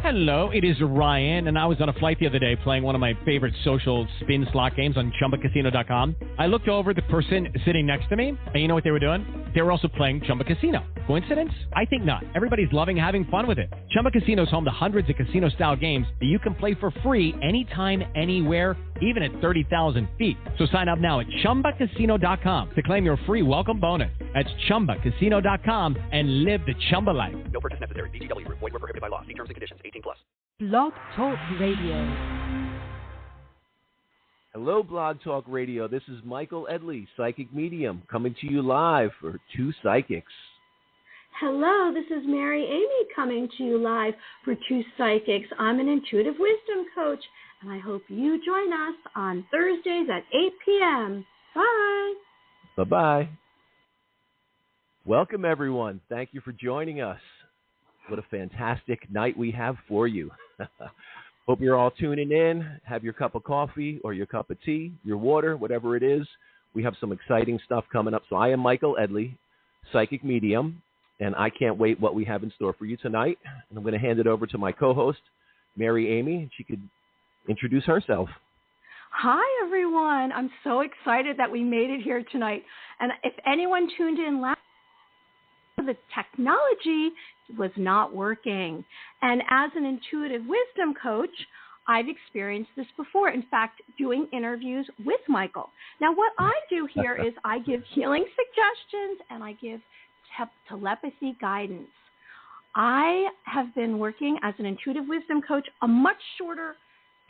Hello, it is Ryan, and I was on a flight the other day playing one of my favorite social spin slot games on ChumbaCasino.com. I looked over at the person sitting next to me, and you know what they were doing? They were also playing Chumba Casino. Coincidence? I think not. Everybody's loving having fun with it. Chumba Casino is home to hundreds of casino-style games that you can play for free anytime, anywhere, even at 30,000 feet. So sign up now at ChumbaCasino.com to claim your free welcome bonus. That's ChumbaCasino.com and live the Chumba life. No purchase necessary. VGW. Void where prohibited by law. See terms and conditions. 18+. Blog Talk Radio. Hello, Blog Talk Radio. This is Michael Edley, Psychic Medium, coming to you live for Two Psychics. Hello, this is Mary Amy coming to you live for Two Psychics. I'm an intuitive wisdom coach, and I hope you join us on Thursdays at 8 p.m. Bye. Bye-bye. Welcome, everyone. Thank you for joining us. What a fantastic night we have for you. Hope you're all tuning in. Have your cup of coffee or your cup of tea, your water, whatever it is. We have some exciting stuff coming up. So I am Michael Edley, Psychic Medium, and I can't wait what we have in store for you tonight. And I'm going to hand it over to my co-host, Mary Amy. She could introduce herself. Hi, everyone. I'm so excited that we made it here tonight. And if anyone tuned in last, the technology was not working. And as an intuitive wisdom coach, I've experienced this before. In fact, doing interviews with Michael. Now, what I do here is I give healing suggestions and I give telepathy guidance. I have been working as an intuitive wisdom coach a much shorter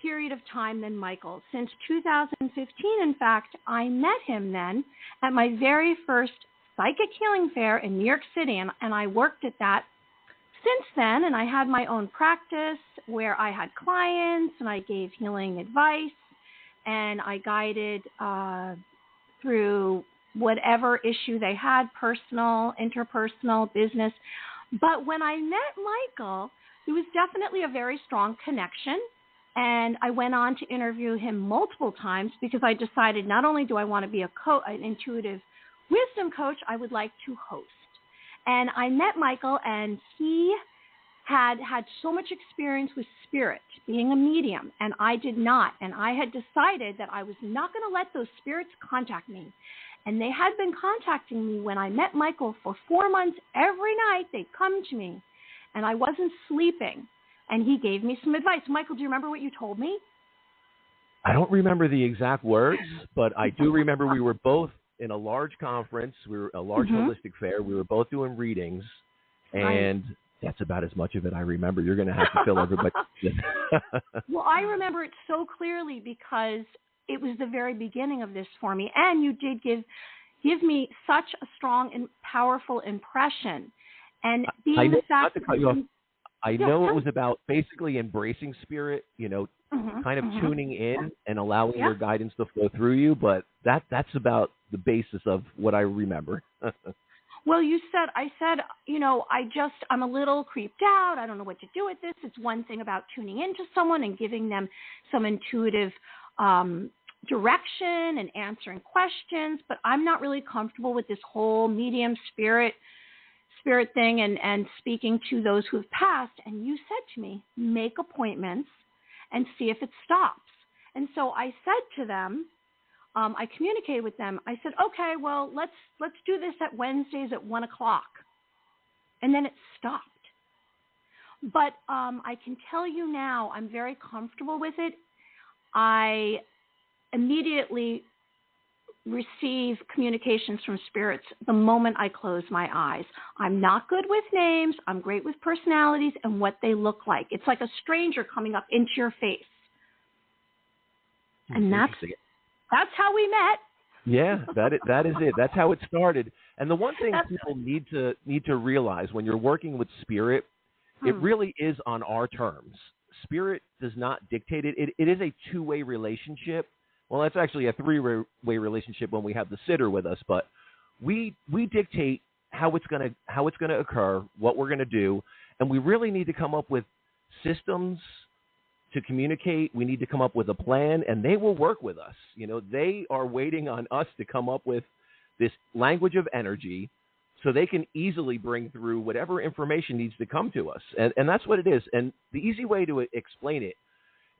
period of time than Michael. Since 2015, in fact, I met him then at my very first Psychic Healing Fair in New York City, and I worked at that since then, and I had my own practice where I had clients, and I gave healing advice, and I guided through whatever issue they had, personal, interpersonal, business. But when I met Michael, there was definitely a very strong connection, and I went on to interview him multiple times because I decided not only do I want to be an intuitive wisdom coach, I would like to host. And I met Michael, and he had so much experience with spirit, being a medium, and I did not. And I had decided that I was not going to let those spirits contact me. And they had been contacting me when I met Michael for 4 months. Every night they'd come to me, and I wasn't sleeping. And he gave me some advice. Michael, do you remember what you told me? I don't remember the exact words, but I do remember we were both in a large conference. We were a large holistic fair. We were both doing readings, and that's about as much of it I remember. You're going to have to fill everybody. Well, I remember it so clearly because it was the very beginning of this for me, and you did give me such a strong and powerful impression. And being the fact that I know it was about basically embracing spirit, kind of tuning in and allowing your guidance to flow through you. But that's about the basis of what I remember. Well, I said, I'm a little creeped out. I don't know what to do with this. It's one thing about tuning into someone and giving them some intuitive direction and answering questions, but I'm not really comfortable with this whole medium spirit thing and speaking to those who have passed. And you said to me, make appointments and see if it stops. And so I said to them, I communicated with them. I said, okay, well, let's do this at Wednesdays at 1:00. And then it stopped. But I can tell you now, I'm very comfortable with it. I immediately receive communications from spirits the moment I close my eyes. I'm not good with names. I'm great with personalities and what they look like. It's like a stranger coming up into your face. And that's how we met. Yeah, that is it. That's how it started. And the one thing people need to realize when you're working with spirit, it really is on our terms. Spirit does not dictate it. It is a two-way relationship. Well, that's actually a three-way relationship when we have the sitter with us. But we dictate how it's gonna occur, what we're gonna do, and we really need to come up with systems to communicate. We need to come up with a plan, and they will work with us. They are waiting on us to come up with this language of energy so they can easily bring through whatever information needs to come to us. And that's what it is. And the easy way to explain it,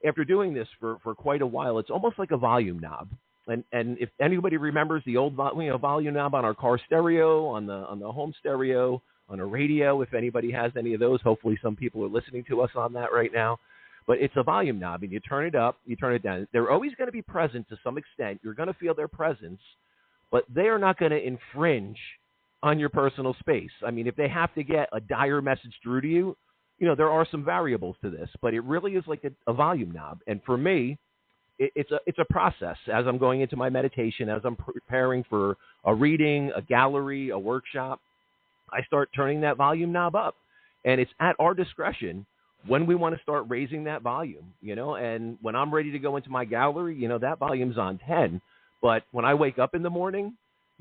after doing this for quite a while, it's almost like a volume knob. And if anybody remembers the old volume knob on our car stereo, on the home stereo, on a radio, if anybody has any of those, hopefully some people are listening to us on that right now. But it's a volume knob, and you turn it up, you turn it down. They're always going to be present to some extent. You're going to feel their presence, but they are not going to infringe on your personal space. I mean, if they have to get a dire message through to you, there are some variables to this, but it really is like a volume knob. And for me, it's a process. As I'm going into my meditation, as I'm preparing for a reading, a gallery, a workshop, I start turning that volume knob up. And it's at our discretion when we want to start raising that volume, and when I'm ready to go into my gallery, that volume's on 10. But when I wake up in the morning,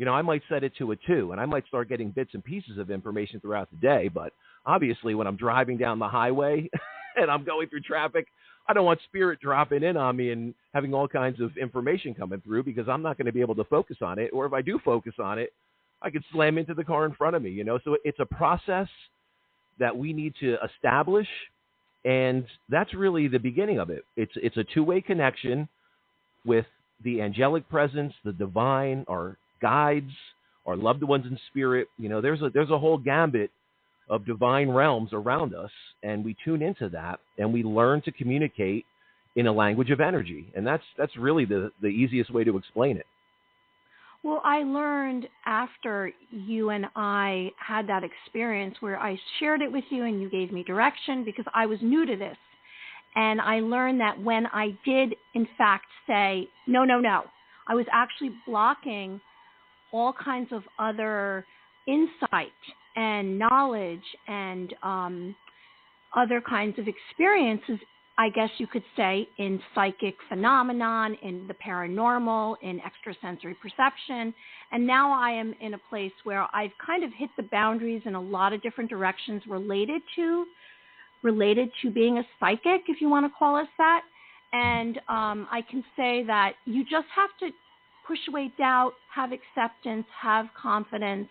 I might set it to a 2, and I might start getting bits and pieces of information throughout the day. But obviously, when I'm driving down the highway and I'm going through traffic, I don't want spirit dropping in on me and having all kinds of information coming through, because I'm not going to be able to focus on it. Or if I do focus on it, I could slam into the car in front of me, So it's a process that we need to establish, and that's really the beginning of it. It's a two-way connection with the angelic presence, the divine, our guides, our loved ones in spirit. There's a whole gambit of divine realms around us, and we tune into that, and we learn to communicate in a language of energy. And that's really the easiest way to explain it. Well, I learned after you and I had that experience where I shared it with you and you gave me direction, because I was new to this. And I learned that when I did, in fact, say, no, I was actually blocking all kinds of other insight and knowledge and other kinds of experiences, I guess you could say, in psychic phenomenon, in the paranormal, in extrasensory perception. And now I am in a place where I've kind of hit the boundaries in a lot of different directions related to being a psychic, if you want to call us that. And I can say that you just have to push away doubt, have acceptance, have confidence.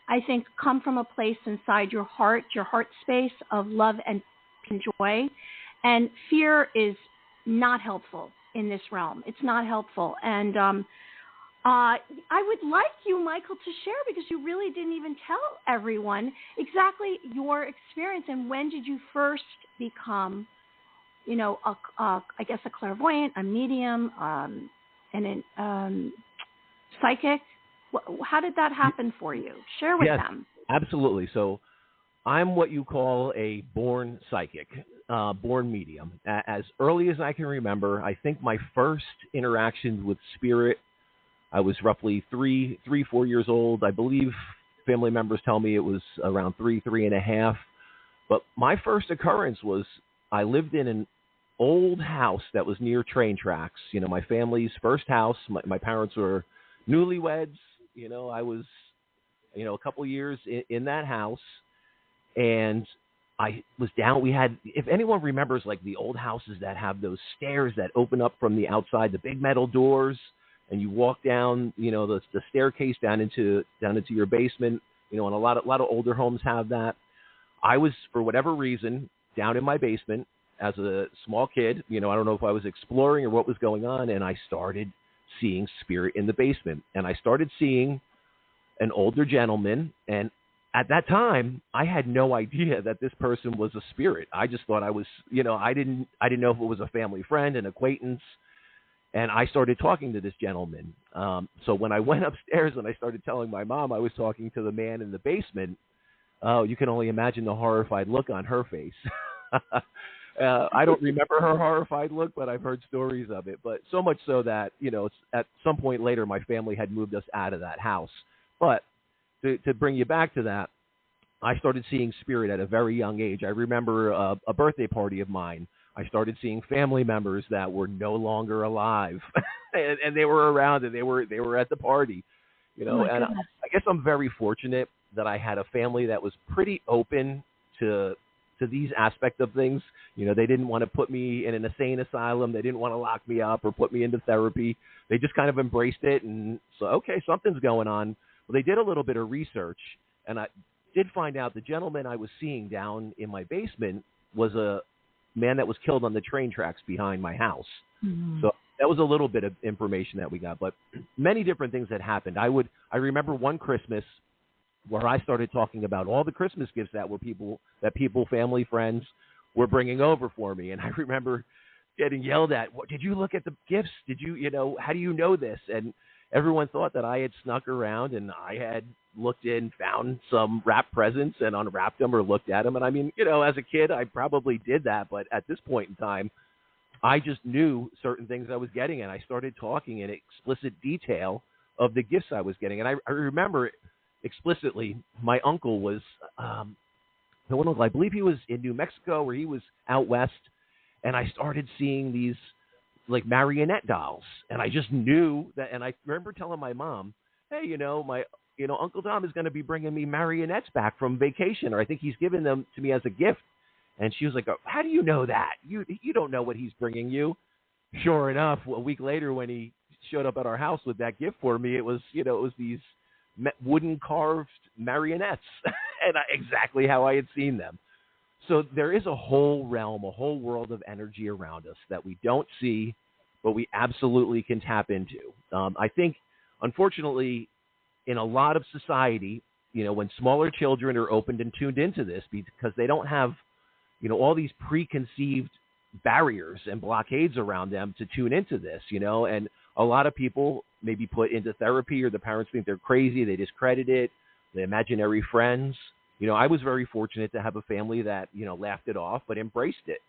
I think come from a place inside your heart space of love and joy. And fear is not helpful in this realm. It's not helpful. And I would like you, Michael, to share, because you really didn't even tell everyone exactly your experience, and when did you first become, I guess a clairvoyant, a medium, and a psychic. How did that happen for you? Share with them. Absolutely. So I'm what you call a born psychic. Born medium. As early as I can remember, I think my first interactions with spirit, I was roughly 4 years old. I believe family members tell me it was around 3.5. But my first occurrence was I lived in an old house that was near train tracks. My family's first house. My parents were newlyweds. I was, a couple of years in that house, and I was down. We had, if anyone remembers, like the old houses that have those stairs that open up from the outside, the big metal doors, and you walk down, the staircase down into your basement. And a lot of older homes have that. I was, for whatever reason, down in my basement as a small kid. I don't know if I was exploring or what was going on, and I started seeing spirit in the basement. And I started seeing an older gentleman, and at that time, I had no idea that this person was a spirit. I just thought I was, I didn't know if it was a family friend, an acquaintance. And I started talking to this gentleman. So when I went upstairs and I started telling my mom I was talking to the man in the basement, you can only imagine the horrified look on her face. I don't remember her horrified look, but I've heard stories of it. But so much so that, at some point later, my family had moved us out of that house. But to bring you back to that, I started seeing spirit at a very young age. I remember a birthday party of mine. I started seeing family members that were no longer alive, and they were around, and they were at the party, And I guess I'm very fortunate that I had a family that was pretty open to these aspects of things. They didn't want to put me in an insane asylum. They didn't want to lock me up or put me into therapy. They just kind of embraced it, and so, okay, something's going on. Well, they did a little bit of research, And I did find out the gentleman I was seeing down in my basement was a man that was killed on the train tracks behind my house. Mm-hmm. So that was a little bit of information that we got, but many different things that happened. I remember one Christmas where I started talking about all the Christmas gifts that people, family, friends were bringing over for me. And I remember getting yelled at. What, did you look at the gifts? Did you, how do you know this? And everyone thought that I had snuck around and I had looked in, found some wrapped presents and unwrapped them or looked at them. And I mean, as a kid, I probably did that. But at this point in time, I just knew certain things I was getting. And I started talking in explicit detail of the gifts I was getting. And I remember explicitly, my uncle was, I believe he was in New Mexico or he was out west. And I started seeing these like marionette dolls, and I just knew that. And I remember telling my mom, "Hey, Uncle Tom is going to be bringing me marionettes back from vacation, or I think he's giving them to me as a gift." And she was like, "Oh, how do you know that? You don't know what he's bringing you." Sure enough, a week later, when he showed up at our house with that gift for me, it was these wooden carved marionettes, and exactly how I had seen them. So there is a whole realm, a whole world of energy around us that we don't see, but we absolutely can tap into. I think, unfortunately, in a lot of society, when smaller children are opened and tuned into this, because they don't have, all these preconceived barriers and blockades around them to tune into this, and a lot of people may be put into therapy, or the parents think they're crazy, they discredit it, the imaginary friends. I was very fortunate to have a family that, laughed it off, but embraced it.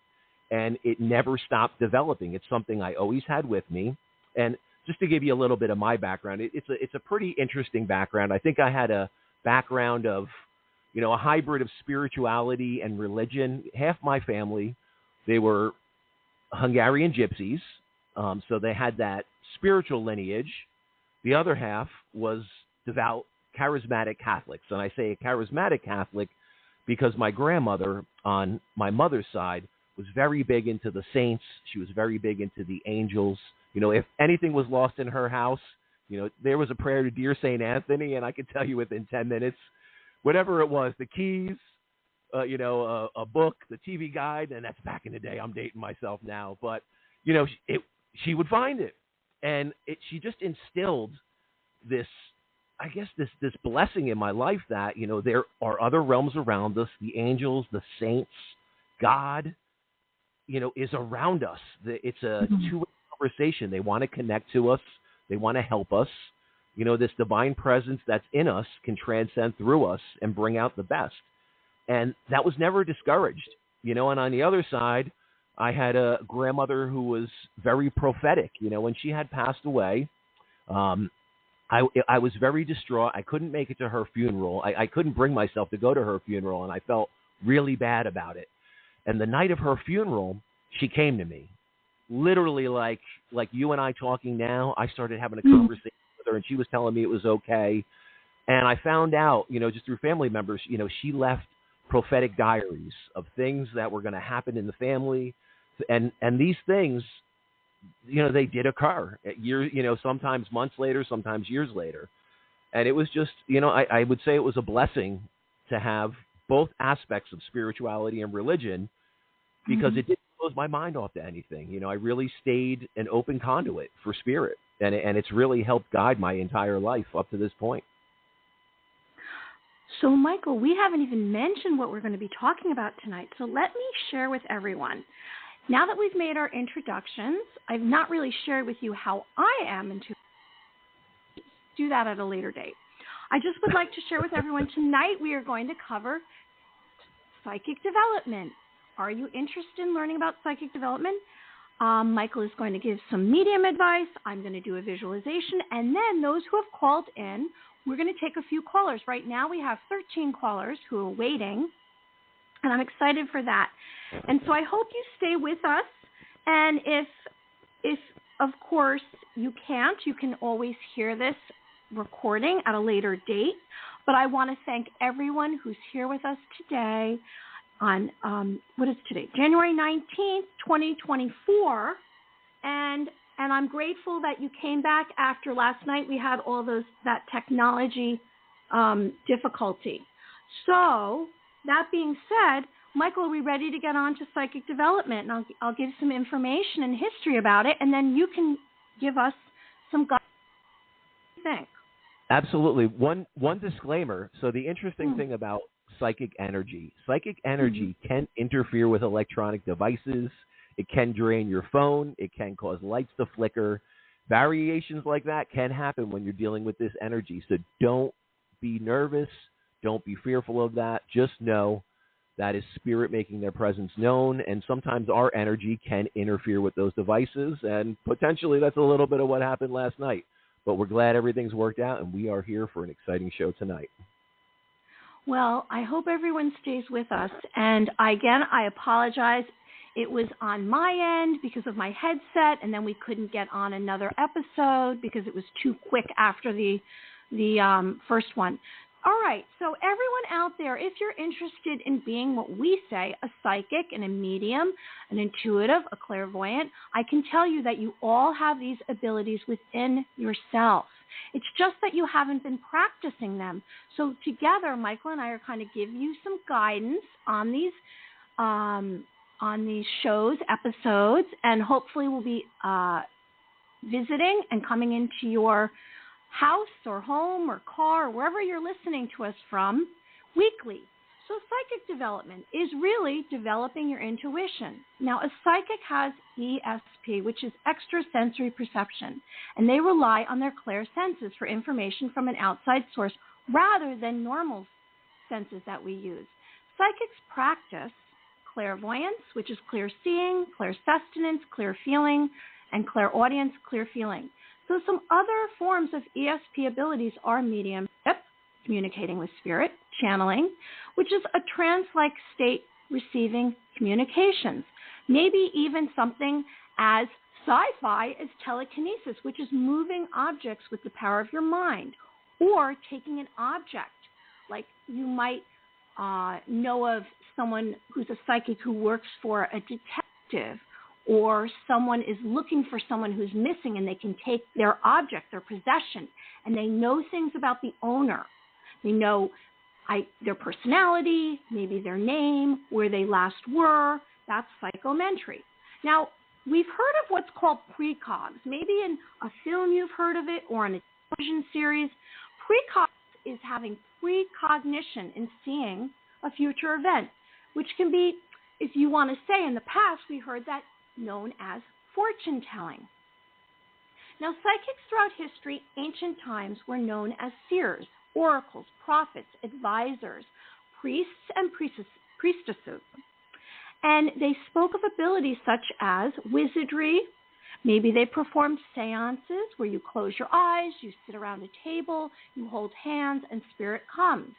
And it never stopped developing. It's something I always had with me. And just to give you a little bit of my background, it's a pretty interesting background. I think I had a background of, a hybrid of spirituality and religion. Half my family, they were Hungarian gypsies. So they had that spiritual lineage. The other half was devout charismatic Catholics. And I say a charismatic Catholic because my grandmother on my mother's side was very big into the saints. She was very big into the angels. If anything was lost in her house, there was a prayer to Dear St. Anthony, and I could tell you within 10 minutes, whatever it was, the keys, a book, the TV guide, and that's back in the day. I'm dating myself now. But, she would find it. And she just instilled this, I guess, this blessing in my life that, there are other realms around us, the angels, the saints, God, is around us. It's a two-way conversation. They want to connect to us. They want to help us. This divine presence that's in us can transcend through us and bring out the best. And that was never discouraged, and on the other side, I had a grandmother who was very prophetic. When she had passed away, I was very distraught. I couldn't make it to her funeral. I couldn't bring myself to go to her funeral, and I felt really bad about it. And the night of her funeral, she came to me, literally like you and I talking now. I started having a conversation with her, and she was telling me it was okay. And I found out, just through family members, she left prophetic diaries of things that were going to happen in the family, and these things, they did occur years, sometimes months later, sometimes years later. And it was just, I would say it was a blessing to have both aspects of spirituality and religion, because it didn't close my mind off to anything. I really stayed an open conduit for spirit, and it's really helped guide my entire life up to this point. So, Michael, we haven't even mentioned what we're going to be talking about tonight. So let me share with everyone. Now that we've made our introductions, I've not really shared with you how I am into do that at a later date. I just would like to share with everyone tonight we are going to cover psychic development. Are you interested in learning about psychic development? Michael is going to give some medium advice. I'm going to do a visualization. And then those who have called in, we're going to take a few callers. Right now we have 13 callers who are waiting. And I'm excited for that. And so I hope you stay with us. And if of course you can't, you can always hear this recording at a later date. But I want to thank everyone who's here with us today on, what is today? January 19th, 2024. And I'm grateful that you came back after last night. We had all that technology difficulty. So, that being said, Michael, are we ready to get on to psychic development? And I'll give some information and history about it, and then you can give us some guidance. What do you think? Absolutely. One disclaimer. So the interesting thing about psychic energy can interfere with electronic devices. It can drain your phone. It can cause lights to flicker. Variations like that can happen when you're dealing with this energy. So don't be nervous. Don't be fearful of that. Just know that is spirit making their presence known, and sometimes our energy can interfere with those devices, and potentially that's a little bit of what happened last night. But we're glad everything's worked out, and we are here for an exciting show tonight. Well, I hope everyone stays with us, and I apologize. It was on my end because of my headset, and then we couldn't get on another episode because it was too quick after the first one. All right, so everyone out there, if you're interested in being what we say, a psychic and a medium, an intuitive, a clairvoyant, I can tell you that you all have these abilities within yourself. It's just that you haven't been practicing them. So together, Michael and I are kind of give you some guidance on these shows, episodes, and hopefully we'll be visiting and coming into your house or home or car or wherever you're listening to us from weekly. So psychic development is really developing your intuition. Now, a psychic has ESP, which is extrasensory perception, and they rely on their clairsenses for information from an outside source rather than normal senses that we use. Psychics practice clairvoyance, which is clear seeing, clairsustenance, clear feeling, and clairaudience, clear feeling. So some other forms of ESP abilities are mediumship, communicating with spirit, channeling, which is a trance-like state receiving communications. Maybe even something as sci-fi as telekinesis, which is moving objects with the power of your mind, or taking an object. Like you might know of someone who's a psychic who works for a detective, or someone is looking for someone who's missing and they can take their object, their possession, and they know things about the owner. They know their personality, maybe their name, where they last were. That's psychometry. Now, we've heard of what's called precogs. Maybe in a film you've heard of it or in a television series. Precogs is having precognition and seeing a future event, which can be, if you want to say, in the past we heard that known as fortune telling. Now, psychics throughout history, ancient times, were known as seers, oracles, prophets, advisors, priests, and priestesses. And they spoke of abilities such as wizardry. Maybe they performed seances where you close your eyes, you sit around a table, you hold hands, and spirit comes.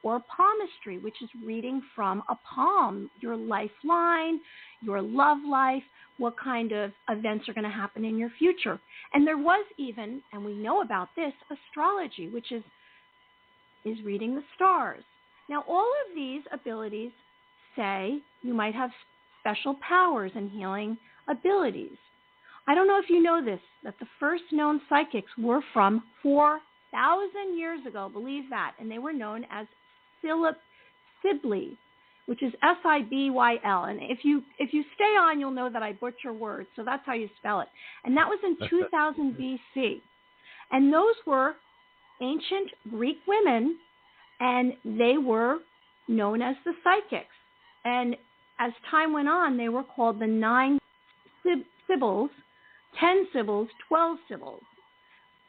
Or palmistry, which is reading from a palm, your lifeline, your love life, what kind of events are going to happen in your future. And there was even, and we know about this, astrology, which is reading the stars. Now, all of these abilities say you might have special powers and healing abilities. I don't know if you know this, that the first known psychics were from 4,000 years ago, believe that, and they were known as Sibyl, which is Sibyl. And if you stay on, you'll know that I butcher words, so that's how you spell it. And that was in 2000 BC. And those were ancient Greek women, and they were known as the psychics. And as time went on, they were called the 9 Sibyls, 10 Sibyls, 12 Sibyls.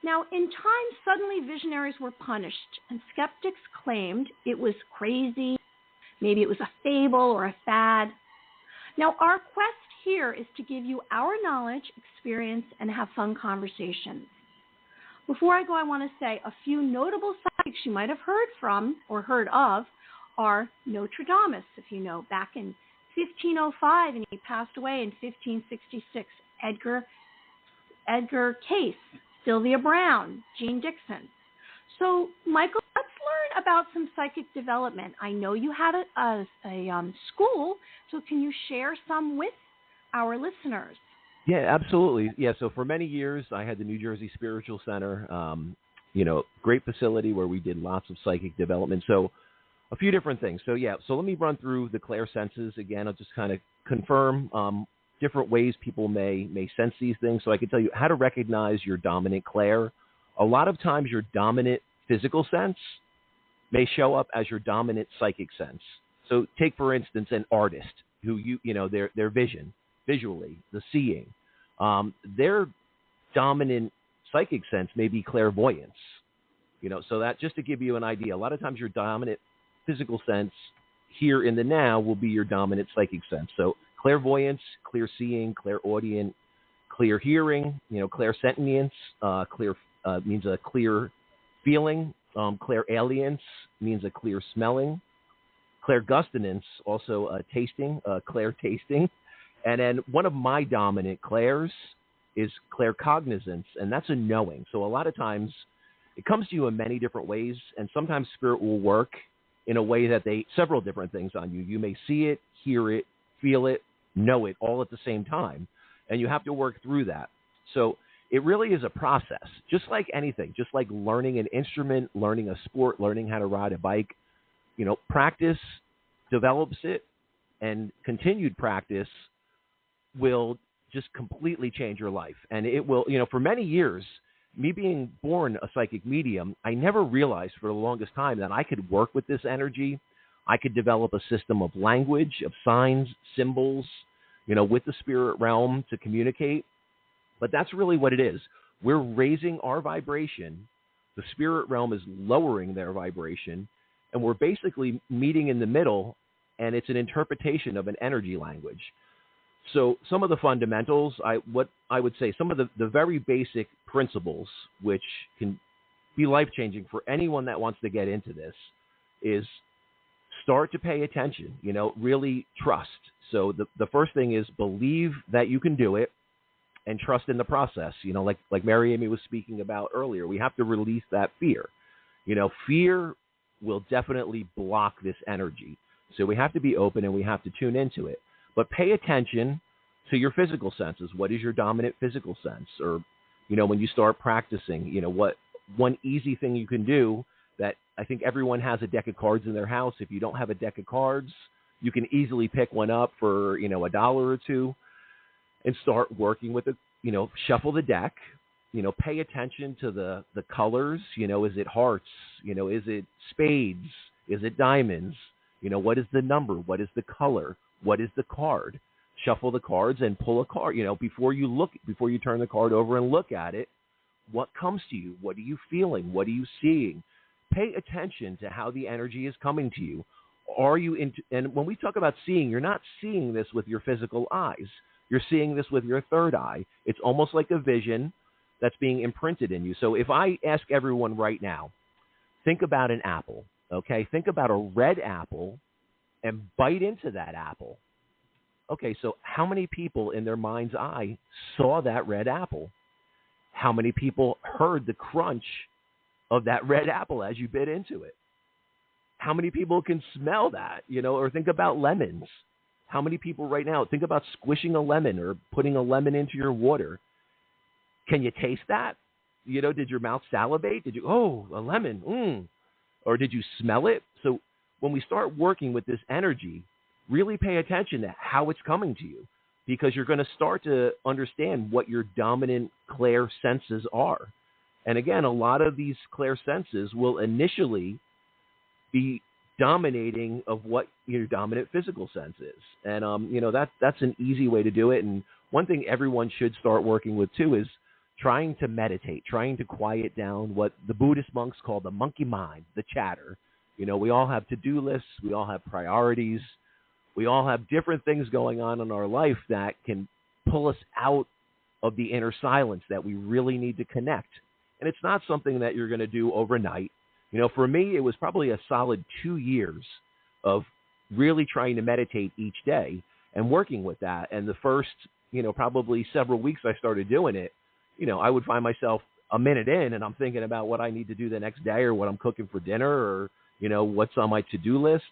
Now, in time, suddenly visionaries were punished, and skeptics claimed it was crazy, maybe it was a fable or a fad. Now, our quest here is to give you our knowledge, experience, and have fun conversations. Before I go, I want to say a few notable psychics you might have heard from or heard of are Nostradamus, if you know, back in 1505, and he passed away in 1566. Edgar Cayce, Sylvia Brown, Jean Dixon. So, Michael, let's learn about some psychic development. I know you had a school, so can you share some with our listeners? Yeah, absolutely. Yeah, so for many years, I had the New Jersey Spiritual Center, great facility where we did lots of psychic development. So a few different things. So let me run through the clair senses again. I'll just kind of confirm different ways people may sense these things. So I can tell you how to recognize your dominant clair. A lot of times your dominant physical sense may show up as your dominant psychic sense. So take, for instance, an artist who their vision, visually, the seeing, their dominant psychic sense may be clairvoyance. So that, just to give you an idea, a lot of times your dominant physical sense here in the now will be your dominant psychic sense. So clairvoyance, clear seeing, clairaudient, clear hearing, clairsentience, clear means a clear feeling. Clairalience means a clear smelling. Clairgustinance, also a tasting, clair tasting. And then one of my dominant clairs is claircognizance, and that's a knowing. So a lot of times it comes to you in many different ways, and sometimes spirit will work in a way that several different things on you. You may see it, hear it, feel it, know it all at the same time, and you have to work through that. So it really is a process, just like anything, just like learning an instrument, learning a sport, learning how to ride a bike. Practice develops it, and continued practice will just completely change your life. And it will, for many years, me being born a psychic medium, I never realized for the longest time that I could work with this energy. I could develop a system of language, of signs, symbols, with the spirit realm to communicate. But that's really what it is. We're raising our vibration. The spirit realm is lowering their vibration. And we're basically meeting in the middle, and it's an interpretation of an energy language. So some of the fundamentals, what I would say, some of the very basic principles, which can be life-changing for anyone that wants to get into this, is start to pay attention, really trust. So the first thing is believe that you can do it and trust in the process. Like Mary Amy was speaking about earlier, we have to release that fear. Fear will definitely block this energy. So we have to be open and we have to tune into it. But pay attention to your physical senses. What is your dominant physical sense? Or, when you start practicing, what one easy thing you can do that I think everyone has a deck of cards in their house. If you don't have a deck of cards, you can easily pick one up for, $1 or $2 and start working with it. Shuffle the deck, pay attention to the colors. Is it hearts? Is it spades? Is it diamonds? What is the number? What is the color? What is the card? Shuffle the cards and pull a card. Before you turn the card over and look at it, what comes to you? What are you feeling? What are you seeing? Pay attention to how the energy is coming to you. And when we talk about seeing, you're not seeing this with your physical eyes. You're seeing this with your third eye. It's almost like a vision that's being imprinted in you. So if I ask everyone right now, think about an apple, okay? Think about a red apple and bite into that apple. Okay, so how many people in their mind's eye saw that red apple? How many people heard the crunch of that red apple as you bit into it? How many people can smell that, or think about lemons? How many people right now think about squishing a lemon or putting a lemon into your water? Can you taste that? Did your mouth salivate? Did you, a lemon, or did you smell it? So when we start working with this energy, really pay attention to how it's coming to you, because you're going to start to understand what your dominant clair senses are. And again, a lot of these clair senses will initially be dominating of what your dominant physical sense is. And, that's an easy way to do it. And one thing everyone should start working with too is trying to meditate, trying to quiet down what the Buddhist monks call the monkey mind, the chatter. We all have to-do lists. We all have priorities. We all have different things going on in our life that can pull us out of the inner silence that we really need to connect. And it's not something that you're going to do overnight. For me, it was probably a solid 2 years of really trying to meditate each day and working with that. And the first, probably several weeks I started doing it, I would find myself a minute in and I'm thinking about what I need to do the next day or what I'm cooking for dinner or, what's on my to-do list.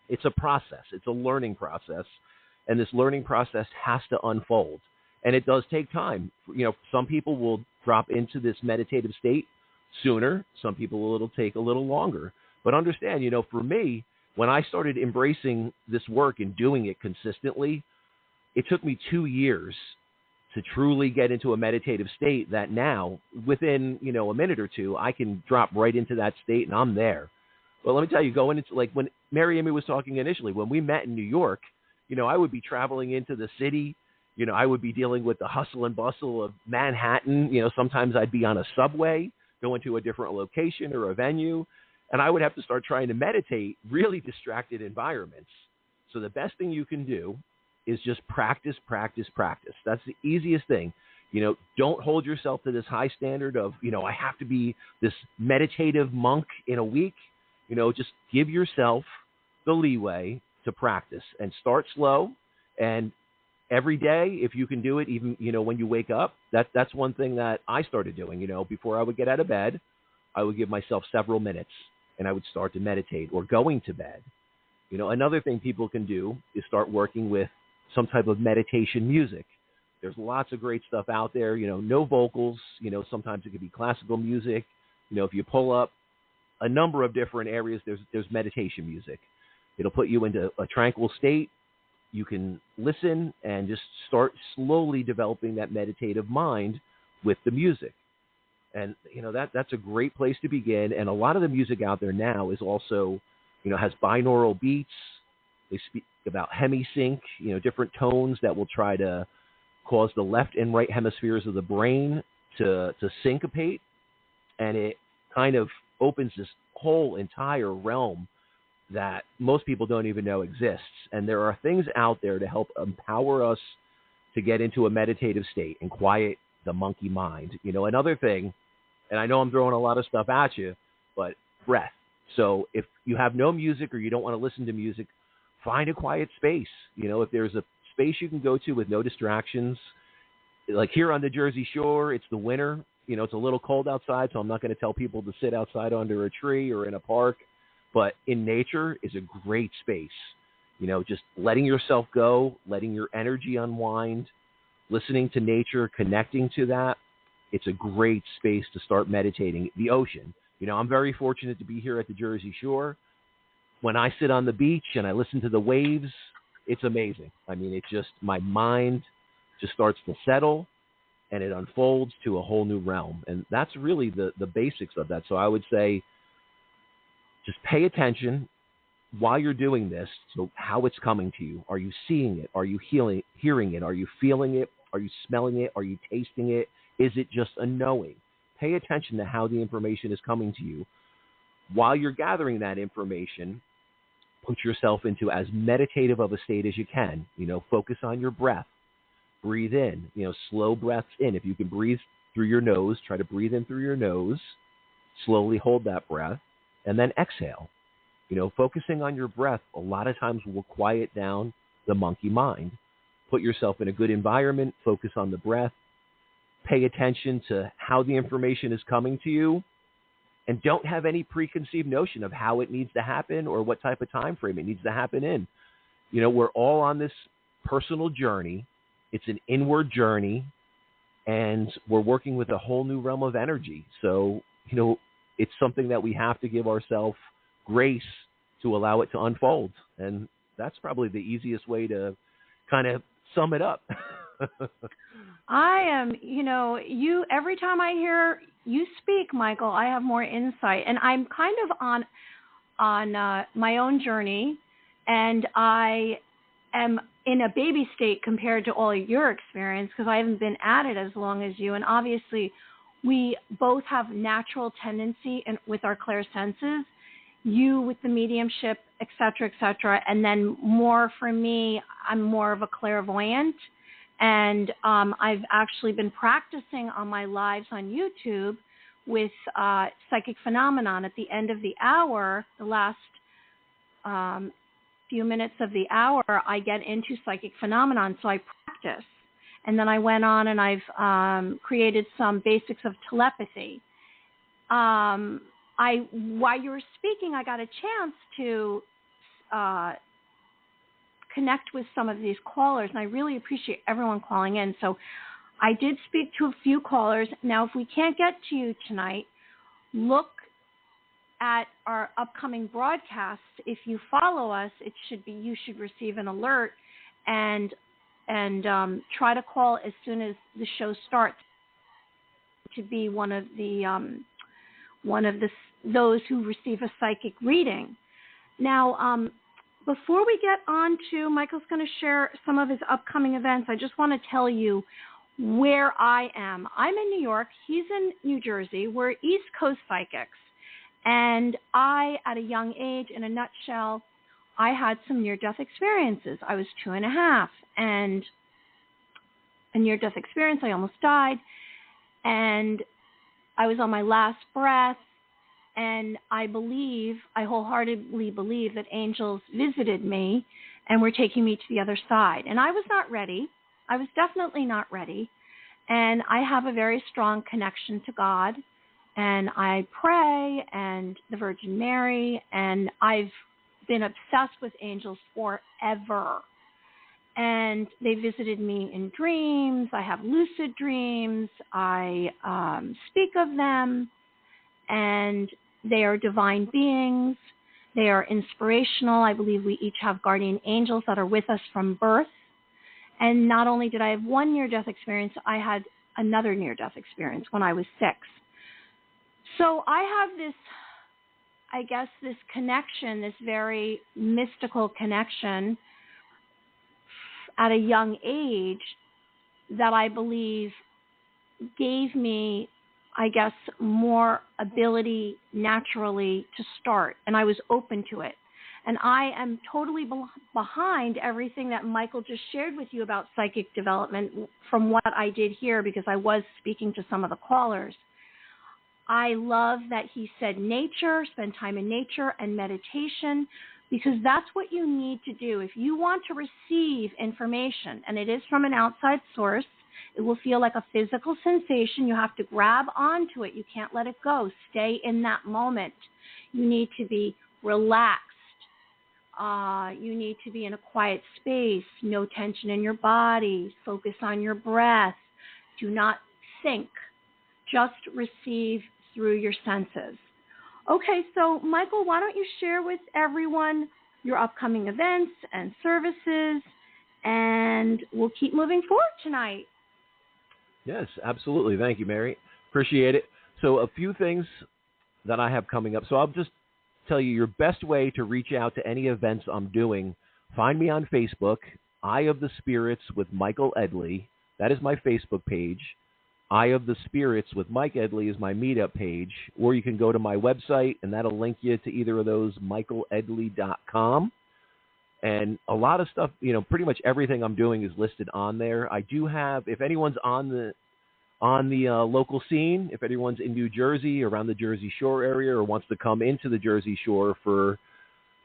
It's a process. It's a learning process. And this learning process has to unfold. And it does take time. Some people will drop into this meditative state sooner. Some people it'll take a little longer. But understand, for me, when I started embracing this work and doing it consistently, it took me 2 years to truly get into a meditative state that now, within, a minute or two, I can drop right into that state and I'm there. But let me tell you, going into, like when Mary Amy was talking initially, when we met in New York, I would be traveling into the city. I would be dealing with the hustle and bustle of Manhattan. Sometimes I'd be on a subway, going to a different location or a venue, and I would have to start trying to meditate, really distracted environments. So the best thing you can do is just practice, practice, practice. That's the easiest thing. Don't hold yourself to this high standard of, I have to be this meditative monk in a week. Just give yourself the leeway to practice and start slow. And every day, if you can do it, even, when you wake up, that's one thing that I started doing. Before I would get out of bed, I would give myself several minutes and I would start to meditate, or going to bed. Another thing people can do is start working with some type of meditation music. There's lots of great stuff out there, no vocals, sometimes it could be classical music. If you pull up a number of different areas, there's meditation music. It'll put you into a tranquil state. You can listen and just start slowly developing that meditative mind with the music. And, that's a great place to begin. And a lot of the music out there now is also, has binaural beats. They speak about hemisync, different tones that will try to cause the left and right hemispheres of the brain to syncopate. And it kind of opens this whole entire realm that most people don't even know exists. And there are things out there to help empower us to get into a meditative state and quiet the monkey mind. Another thing, and I know I'm throwing a lot of stuff at you, but breath. So if you have no music or you don't want to listen to music, find a quiet space. If there's a space you can go to with no distractions, like here on the Jersey Shore, it's the winter. It's a little cold outside, so I'm not going to tell people to sit outside under a tree or in a park. But in nature is a great space. Just letting yourself go, letting your energy unwind, listening to nature, connecting to that. It's a great space to start meditating. The ocean. I'm very fortunate to be here at the Jersey Shore. When I sit on the beach and I listen to the waves, it's amazing. I mean, it's just, my mind just starts to settle and it unfolds to a whole new realm. And that's really the basics of that. So I would say, just pay attention while you're doing this to how it's coming to you. Are you seeing it? Are you hearing it? Are you feeling it? Are you smelling it? Are you tasting it? Is it just a knowing? Pay attention to how the information is coming to you. While you're gathering that information, put yourself into as meditative of a state as you can. Focus on your breath. Breathe in, slow breaths in. If you can breathe through your nose, try to breathe in through your nose. Slowly hold that breath and then exhale. Focusing on your breath a lot of times will quiet down the monkey mind. Put yourself in a good environment. Focus on the breath. Pay attention to how the information is coming to you. And don't have any preconceived notion of how it needs to happen or what type of time frame it needs to happen in. We're all on this personal journey. It's an inward journey, and we're working with a whole new realm of energy. So, it's something that we have to give ourselves grace to allow it to unfold. And that's probably the easiest way to kind of sum it up. I am, every time I hear you speak, Michael, I have more insight. And I'm kind of on my own journey, and I am in a baby state compared to all of your experience because I haven't been at it as long as you. And obviously, we both have natural tendency with our clairsenses, you with the mediumship, et cetera, and then more for me, I'm more of a clairvoyant. And I've actually been practicing on my lives on YouTube with Psychic Phenomenon. At the end of the hour, the last few minutes of the hour, I get into Psychic Phenomenon, so I practice. And then I went on and I've created some basics of telepathy. While you were speaking, I got a chance to connect with some of these callers, and I really appreciate everyone calling in. So I did speak to a few callers. Now, if we can't get to you tonight, look at our upcoming broadcast, if you follow us, you should receive an alert and try to call as soon as the show starts to be one of those who receive a psychic reading. Now, before we get on to Michael's going to share some of his upcoming events, I just want to tell you where I am. I'm in New York. He's in New Jersey. We're East Coast psychics. And I, at a young age, in a nutshell, I had some near-death experiences. I was 2.5, and a near-death experience. I almost died. And I was on my last breath. And I wholeheartedly believe that angels visited me and were taking me to the other side. And I was not ready. I was definitely not ready. And I have a very strong connection to God. And I pray and the Virgin Mary. And I've been obsessed with angels forever. And they visited me in dreams. I have lucid dreams. I speak of them. And they are divine beings. They are inspirational. I believe we each have guardian angels that are with us from birth. And not only did I have one near-death experience, I had another near-death experience when I was 6. So I have this connection, this very mystical connection at a young age that I believe gave me, more ability naturally to start, and I was open to it. And I am totally behind everything that Michael just shared with you about psychic development from what I did here, because I was speaking to some of the callers. I love that he said nature, spend time in nature, and meditation, because that's what you need to do. If you want to receive information, and it is from an outside source, it will feel like a physical sensation. You have to grab onto it. You can't let it go. Stay in that moment. You need to be relaxed. You need to be in a quiet space. No tension in your body. Focus on your breath. Do not think. Just receive through your senses. Okay, so Michael, why don't you share with everyone your upcoming events and services, and we'll keep moving forward tonight. Yes, absolutely. Thank you, Mary. Appreciate it. So a few things that I have coming up. So I'll just tell you your best way to reach out to any events I'm doing. Find me on Facebook, Eye of the Spirits with Michael Edley. That is my Facebook page. Eye of the Spirits with Mike Edley is my meetup page. Or you can go to my website, and that'll link you to either of those, michaeledley.com. And a lot of stuff, pretty much everything I'm doing is listed on there. I do have, if anyone's on the local scene, if anyone's in New Jersey, around the Jersey Shore area, or wants to come into the Jersey Shore for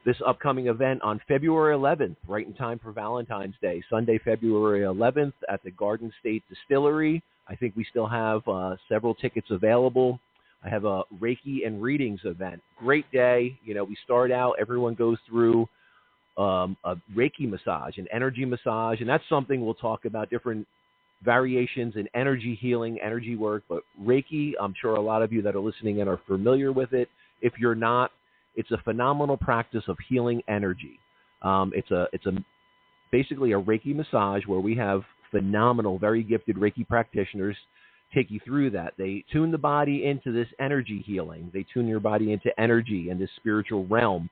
this upcoming event on February 11th, right in time for Valentine's Day, Sunday, February 11th at the Garden State Distillery. I think we still have several tickets available. I have a Reiki and Readings event. Great day. We start out, everyone goes through a Reiki massage, an energy massage, and that's something we'll talk about, different variations in energy healing, energy work. But Reiki, I'm sure a lot of you that are listening in are familiar with it. If you're not, it's a phenomenal practice of healing energy. It's basically a Reiki massage where we have phenomenal, very gifted Reiki practitioners take you through that. They tune the body into this energy healing. They tune your body into energy and this spiritual realm.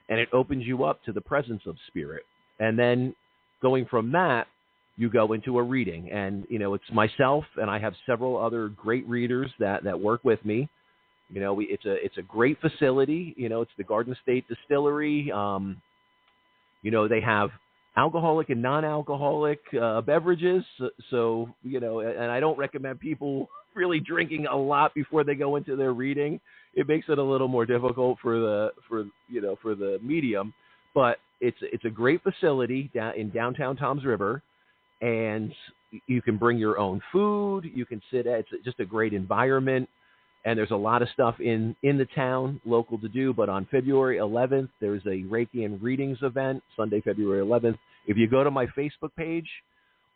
And it opens you up to the presence of spirit. And then going from that, you go into a reading. And, it's myself, and I have several other great readers that work with me. It's a great facility. It's the Garden State Distillery. They have alcoholic and non-alcoholic beverages. So, and I don't recommend people really drinking a lot before they go into their reading. It makes it a little more difficult for the medium, but it's a great facility in downtown Toms River, and you can bring your own food. You can sit at, it's just a great environment, and there's a lot of stuff in the town local to do. But on February 11th, there's a Reiki and Readings event, Sunday, February 11th. If you go to my Facebook page,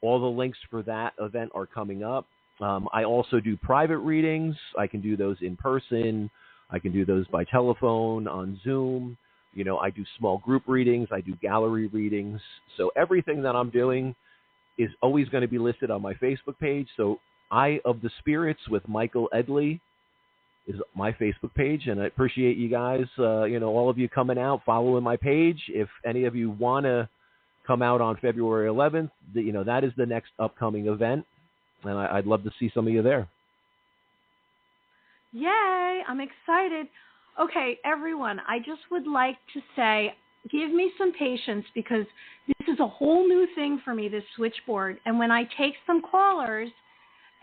all the links for that event are coming up. I also do private readings. I can do those in person. I can do those by telephone, on Zoom. You know, I do small group readings. I do gallery readings. So everything that I'm doing is always going to be listed on my Facebook page. So Eye of the Spirits with Michael Edley is my Facebook page, and I appreciate you guys, all of you coming out, following my page. If any of you want to come out on February 11th, that is the next upcoming event, and I'd love to see some of you there. Yay, I'm excited. Okay, everyone, I just would like to say, give me some patience because this is a whole new thing for me, this switchboard, and when I take some callers,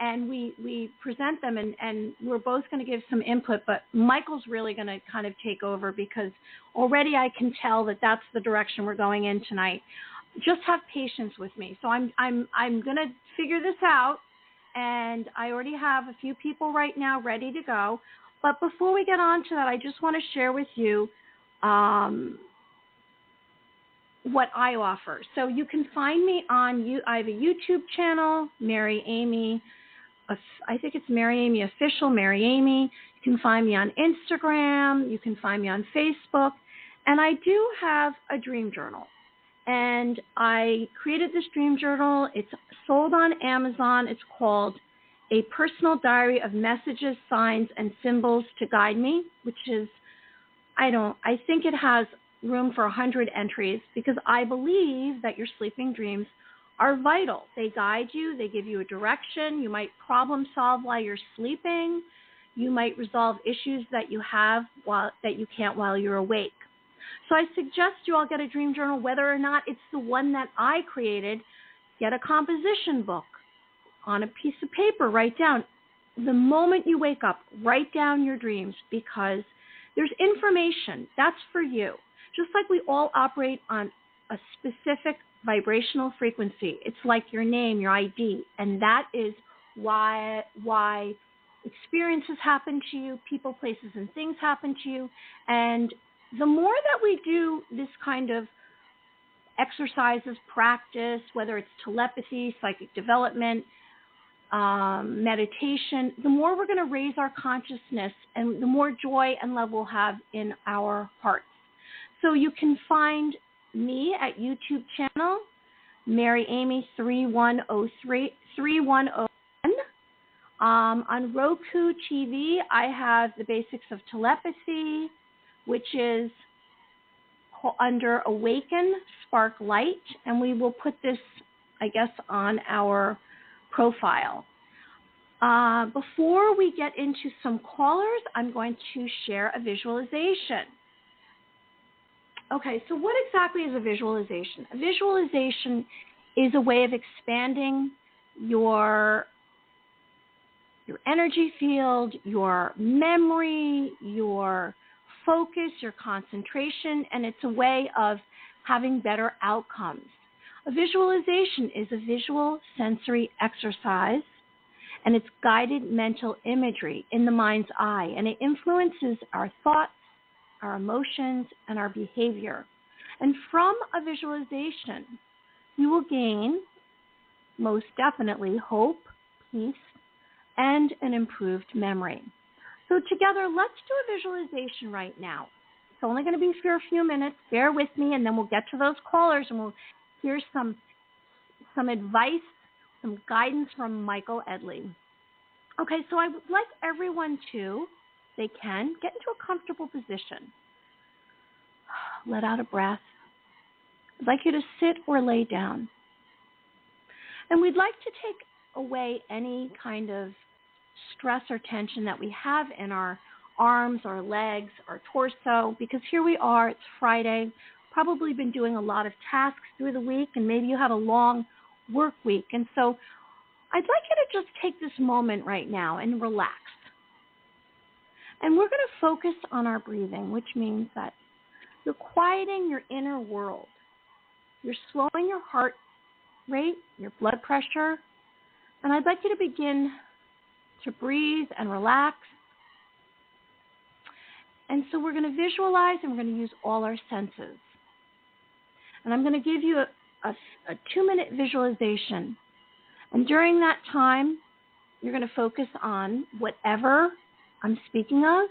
and we present them, and we're both going to give some input, but Michael's really going to kind of take over because already I can tell that that's the direction we're going in tonight. Just have patience with me. So I'm going to figure this out, and I already have a few people right now ready to go. But before we get on to that, I just want to share with you what I offer. So you can find me on, I have a YouTube channel, Mary Amy. I think it's Mary Amy Official, Mary Amy. You can find me on Instagram. You can find me on Facebook. And I do have a dream journal. And I created this dream journal. It's sold on Amazon. It's called A Personal Diary of Messages, Signs, and Symbols to Guide Me, which is, I think it has room for 100 entries because I believe that your sleeping dreams are vital. They guide you. They give you a direction. You might problem solve while you're sleeping. You might resolve issues that you have that you can't while you're awake. So I suggest you all get a dream journal, whether or not it's the one that I created. Get a composition book on a piece of paper. Write down. The moment you wake up, write down your dreams because there's information. That's for you. Just like we all operate on a specific vibrational frequency. It's like your name, your ID, and that is why experiences happen to you, people, places, and things happen to you. And the more that we do this kind of exercises, practice, whether it's telepathy, psychic development, meditation, the more we're going to raise our consciousness and the more joy and love we'll have in our hearts. So you can find me at YouTube channel, Mary Amy 3101. On Roku TV, I have the basics of telepathy, which is under Awaken, Spark Light, and we will put this, I guess, on our profile. Before we get into some callers, I'm going to share a visualization. Okay, so what exactly is a visualization? A visualization is a way of expanding your energy field, your memory, your focus, your concentration, and it's a way of having better outcomes. A visualization is a visual sensory exercise, and it's guided mental imagery in the mind's eye, and it influences our thoughts, our emotions, and our behavior. And from a visualization, you will gain, most definitely, hope, peace, and an improved memory. So together, let's do a visualization right now. It's only going to be for a few minutes. Bear with me, and then we'll get to those callers, and we'll hear some advice, some guidance from Michael Edley. Okay, so I would like everyone to, they can, get into a comfortable position. Let out a breath. I'd like you to sit or lay down. And we'd like to take away any kind of stress or tension that we have in our arms, our legs, our torso, because here we are, it's Friday, probably been doing a lot of tasks through the week, and maybe you have a long work week. And so I'd like you to just take this moment right now and relax. And we're going to focus on our breathing, which means that you're quieting your inner world. You're slowing your heart rate, your blood pressure, and I'd like you to begin to breathe and relax. And so we're going to visualize, and we're going to use all our senses. And I'm going to give you a 2-minute visualization. And during that time, you're going to focus on whatever I'm speaking of,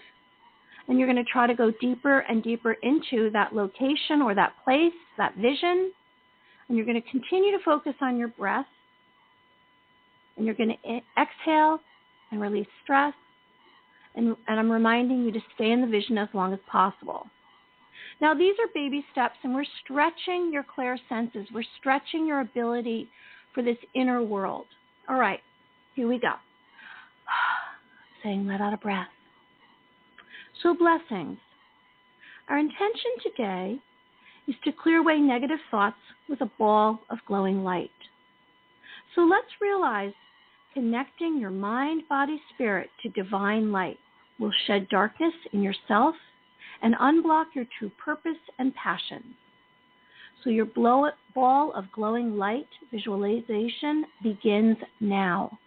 And you're going to try to go deeper and deeper into that location or that place, that vision. And you're going to continue to focus on your breath. And you're going to exhale and release stress. And I'm reminding you to stay in the vision as long as possible. Now, these are baby steps, and we're stretching your clair senses. We're stretching your ability for this inner world. All right, here we go. Saying, let out a breath. So, blessings. Our intention today is to clear away negative thoughts with a ball of glowing light. So let's realize connecting your mind, body, spirit to divine light will shed darkness in yourself and unblock your true purpose and passion. So your ball of glowing light visualization begins now.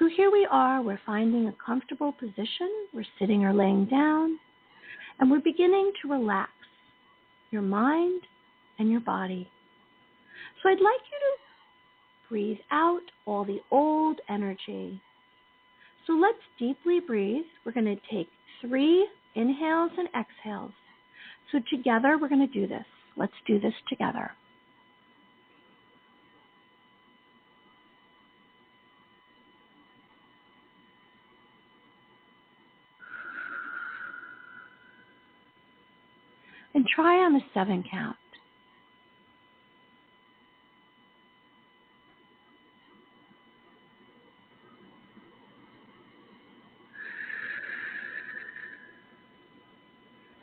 So here we are, we're finding a comfortable position. We're sitting or laying down, and we're beginning to relax your mind and your body. So I'd like you to breathe out all the old energy. So let's deeply breathe. We're going to take 3 inhales and exhales. So together we're going to do this. Let's do this together. And try on the 7 count.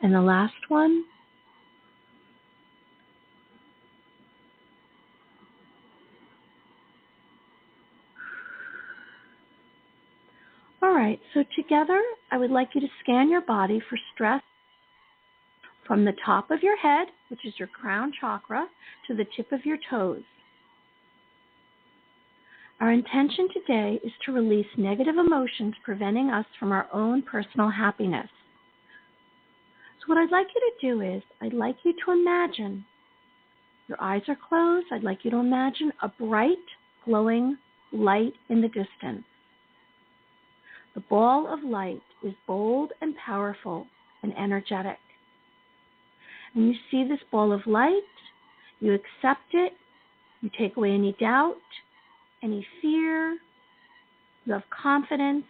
And the last one. All right, so together, I would like you to scan your body for stress from the top of your head, which is your crown chakra, to the tip of your toes. Our intention today is to release negative emotions preventing us from our own personal happiness. So what I'd like you to do is, I'd like you to imagine, your eyes are closed, I'd like you to imagine a bright, glowing light in the distance. The ball of light is bold and powerful and energetic. And you see this ball of light, you accept it, you take away any doubt, any fear, you have confidence.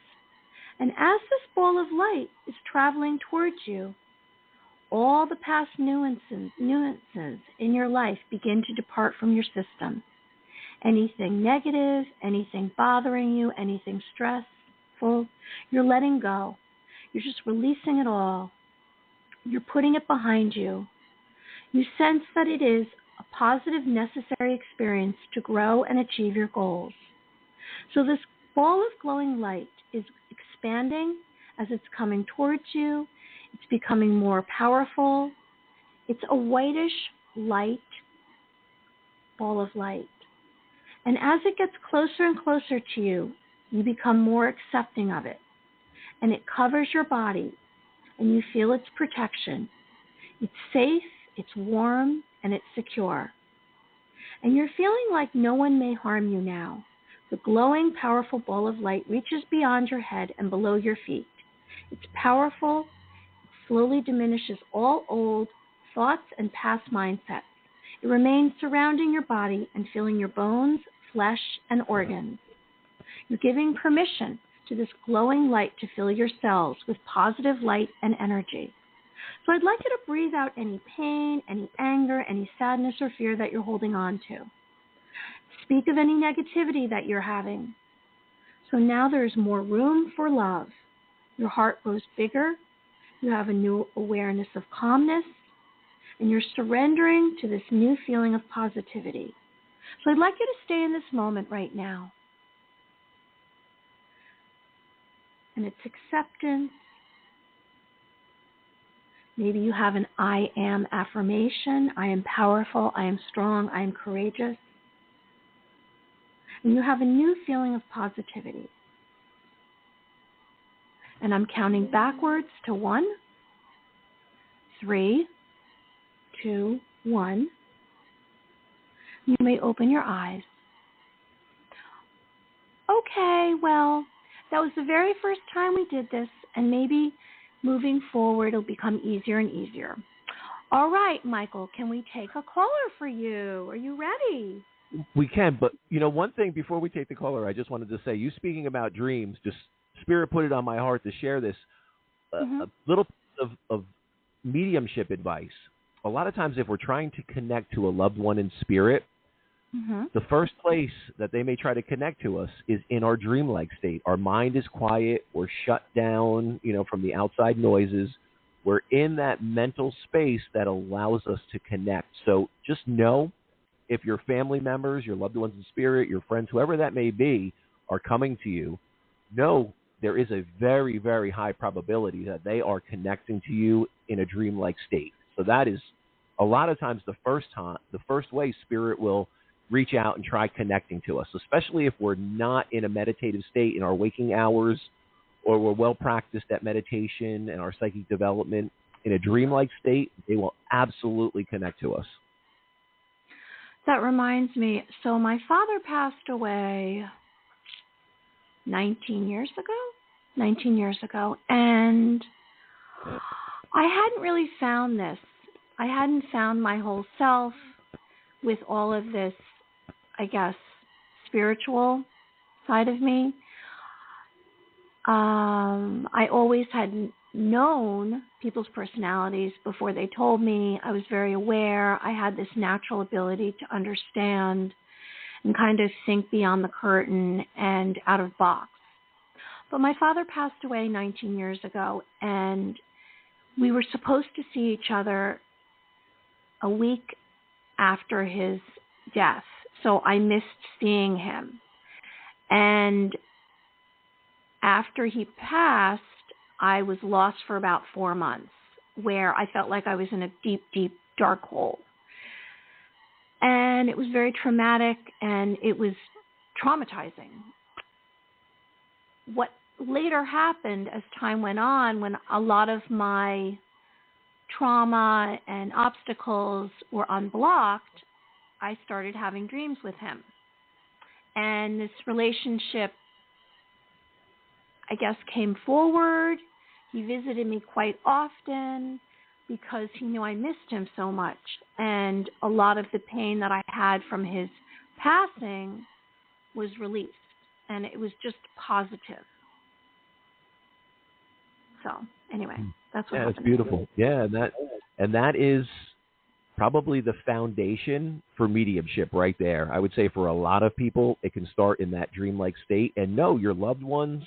And as this ball of light is traveling towards you, all the past nuances in your life begin to depart from your system. Anything negative, anything bothering you, anything stressful, you're letting go. You're just releasing it all. You're putting it behind you. You sense that it is a positive, necessary experience to grow and achieve your goals. So this ball of glowing light is expanding as it's coming towards you. It's becoming more powerful. It's a whitish light ball of light. And as it gets closer and closer to you, you become more accepting of it. And it covers your body, and you feel its protection. It's safe, it's warm, and it's secure. And you're feeling like no one may harm you now. The glowing, powerful ball of light reaches beyond your head and below your feet. It's powerful. It slowly diminishes all old thoughts and past mindsets. It remains surrounding your body and filling your bones, flesh, and organs. You're giving permission to this glowing light to fill your cells with positive light and energy. So I'd like you to breathe out any pain, any anger, any sadness or fear that you're holding on to. Speak of any negativity that you're having. So now there's more room for love. Your heart grows bigger. You have a new awareness of calmness, and you're surrendering to this new feeling of positivity. So I'd like you to stay in this moment right now. And it's acceptance. Maybe you have an I am affirmation. I am powerful. I am strong. I am courageous. And you have a new feeling of positivity. And I'm counting backwards to 1, 3, 2, 1. You may open your eyes. Okay, well, that was the very first time we did this, and maybe moving forward, it'll become easier and easier. All right, Michael, can we take a caller for you? Are you ready? We can, but one thing before we take the caller, I just wanted to say, you speaking about dreams, just Spirit put it on my heart to share this, a little piece of mediumship advice. A lot of times if we're trying to connect to a loved one in spirit, the first place that they may try to connect to us is in our dreamlike state. Our mind is quiet. We're shut down, from the outside noises. We're in that mental space that allows us to connect. So just know, if your family members, your loved ones in spirit, your friends, whoever that may be, are coming to you, know there is a very, very high probability that they are connecting to you in a dreamlike state. So that is a lot of times the first way Spirit will reach out and try connecting to us, especially if we're not in a meditative state in our waking hours, or we're well practiced at meditation and our psychic development. In a dreamlike state, they will absolutely connect to us. That reminds me, so my father passed away 19 years ago, and I hadn't really found this. I hadn't found my whole self with all of this, I guess, spiritual side of me. I always had known people's personalities before they told me. I was very aware. I had this natural ability to understand and kind of think beyond the curtain and out of box. But my father passed away 19 years ago, and we were supposed to see each other a week after his death. So I missed seeing him. And after he passed, I was lost for about 4 months, where I felt like I was in a deep, deep, dark hole. And it was very traumatic, and it was traumatizing. What later happened as time went on, when a lot of my trauma and obstacles were unblocked, I started having dreams with him. And this relationship, I guess, came forward. He visited me quite often because he knew I missed him so much. And a lot of the pain that I had from his passing was released. And it was just positive. So, anyway, that's what happened. It's beautiful. Yeah, and that is probably the foundation for mediumship right there. I would say for a lot of people, it can start in that dreamlike state. And no, your loved ones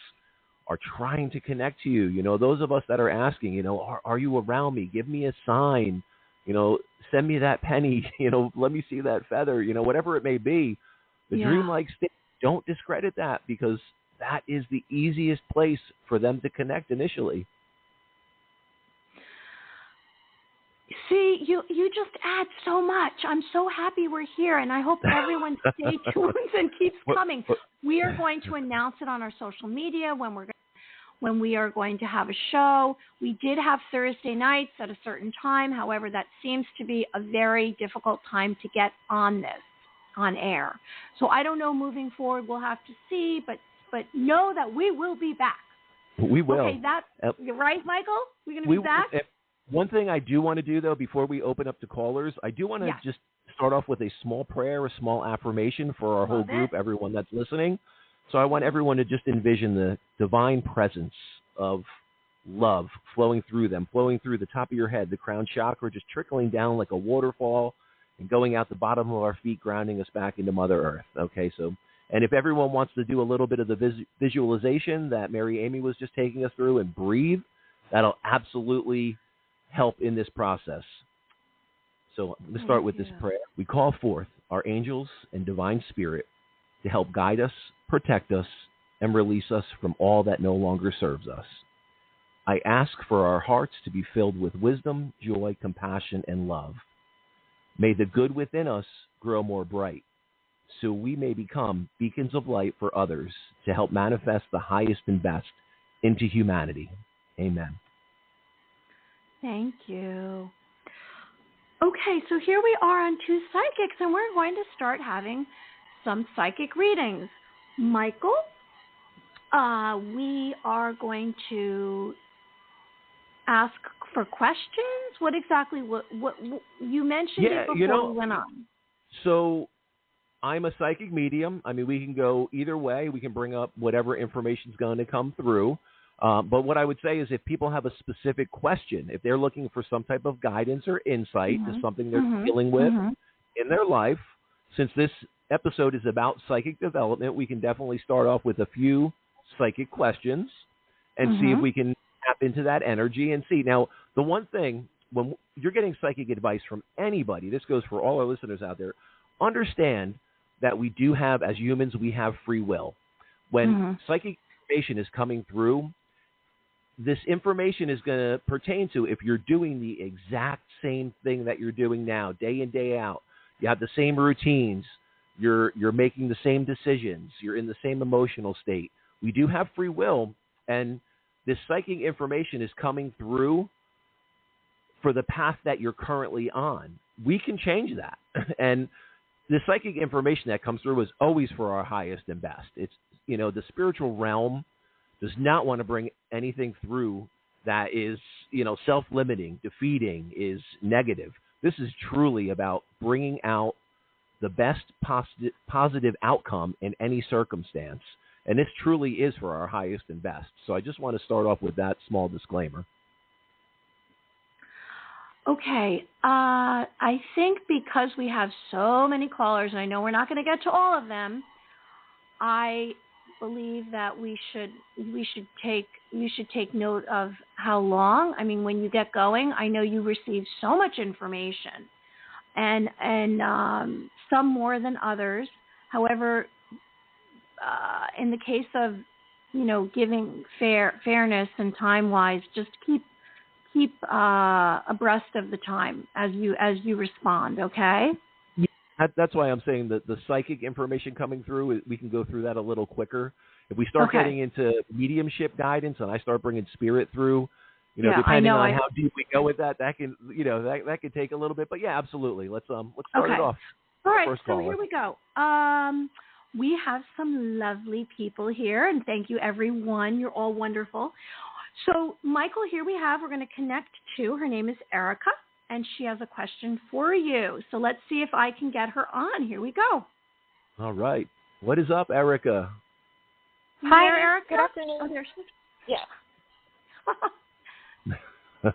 are trying to connect to you. Those of us that are asking, are you around me? Give me a sign. Send me that penny. Let me see that feather. Whatever it may be. The dreamlike state, don't discredit that, because that is the easiest place for them to connect initially. See, you just add so much. I'm so happy we're here, and I hope everyone stay tuned and keeps coming. We are going to announce it on our social media when we are going to have a show. We did have Thursday nights at a certain time. However, that seems to be a very difficult time to get on air. So I don't know, moving forward, we'll have to see, but know that we will be back. We will. Okay, you're right, Michael? We're going to be back? One thing I do want to do, though, before we open up to callers, I do want to just start off with a small prayer, a small affirmation for our whole group, everyone that's listening. So I want everyone to just envision the divine presence of love flowing through them, flowing through the top of your head, the crown chakra, just trickling down like a waterfall and going out the bottom of our feet, grounding us back into Mother Earth. Okay, so, and if everyone wants to do a little bit of the visualization that Mary Amy was just taking us through and breathe, that'll absolutely help in this process. So let's start with this prayer. We call forth our angels and divine spirit to help guide us, protect us, and release us from all that no longer serves us. I ask for our hearts to be filled with wisdom, joy, compassion, and love. May the good within us grow more bright, so we may become beacons of light for others to help manifest the highest and best into humanity. Amen. Thank you. Okay, so here we are on Two Psychics, and we're going to start having some psychic readings. Michael, we are going to ask for questions? What exactly? What you mentioned it before we went on. So I'm a psychic medium. I mean, we can go either way. We can bring up whatever information is going to come through. But what I would say is if people have a specific question, if they're looking for some type of guidance or insight to something they're dealing with in their life, since this episode is about psychic development, we can definitely start off with a few psychic questions and see if we can tap into that energy and see. Now, the one thing, when you're getting psychic advice from anybody, this goes for all our listeners out there, understand that we do have, as humans, we have free will. When psychic information is coming through, this information is going to pertain to if you're doing the exact same thing that you're doing now, day in, day out. You have the same routines. You're making the same decisions. You're in the same emotional state. We do have free will, and this psychic information is coming through for the path that you're currently on. We can change that. And the psychic information that comes through is always for our highest and best. It's, the spiritual realm does not want to bring anything through that is, self-limiting, defeating, is negative. This is truly about bringing out the best positive outcome in any circumstance. And this truly is for our highest and best. So I just want to start off with that small disclaimer. Okay. I think because we have so many callers, and I know we're not going to get to all of them, I believe that you should take note of how long. I mean, when you get going, I know you receive so much information, and some more than others. However, in the case of giving fairness and time wise, just keep abreast of the time as you respond. Okay. That's why I'm saying that the psychic information coming through, we can go through that a little quicker. If we start getting into mediumship guidance and I start bringing spirit through, depending on how deep we go with that can, that could take a little bit. But yeah, absolutely. Let's start it off. All right. So here we go. We have some lovely people here, and thank you, everyone. You're all wonderful. So, Michael, here we're going to connect to. Her name is Erica, and she has a question for you. So let's see if I can get her on. Here we go. All right. What is up, Erica? Hi, Erica. Good afternoon. Oh, there she is. Yeah.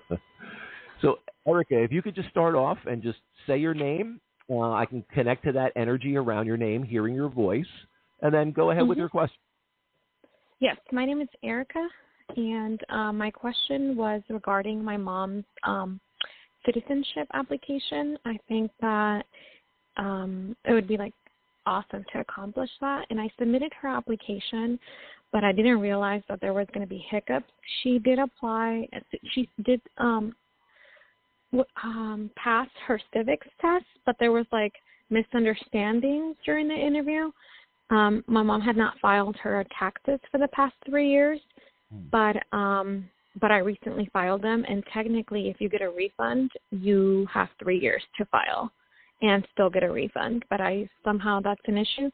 So, Erica, if you could just start off and just say your name. I can connect to that energy around your name, hearing your voice, and then go ahead with your question. Yes, my name is Erica, and my question was regarding my mom's citizenship application. I think that it would be awesome to accomplish that, and I submitted her application, but I didn't realize that there was going to be hiccups. She did apply. She did passed her civics test, but there was misunderstandings during the interview. My mom had not filed her taxes for the past 3 years, but I recently filed them, and technically if you get a refund, you have 3 years to file and still get a refund, but somehow that's an issue.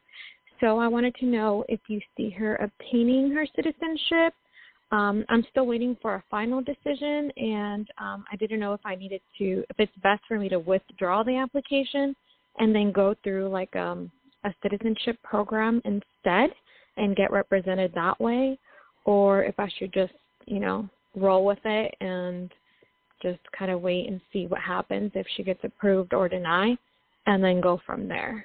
So I wanted to know if you see her obtaining her citizenship. I'm still waiting for a final decision, and I didn't know if it's best for me to withdraw the application and then go through a citizenship program instead and get represented that way, or if I should just, roll with it and just kind of wait and see what happens if she gets approved or denied, and then go from there.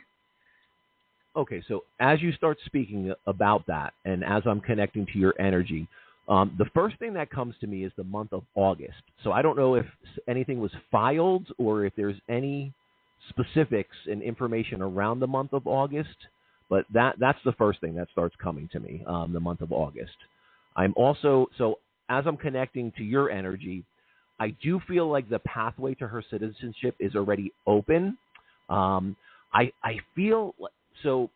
Okay, so as you start speaking about that, and as I'm connecting to your energy, the first thing that comes to me is the month of August. So I don't know if anything was filed or if there's any specifics and information around the month of August, but that's the first thing that starts coming to me, the month of August. I'm also, so as I'm connecting to your energy, I do feel like the pathway to her citizenship is already open. I feel, so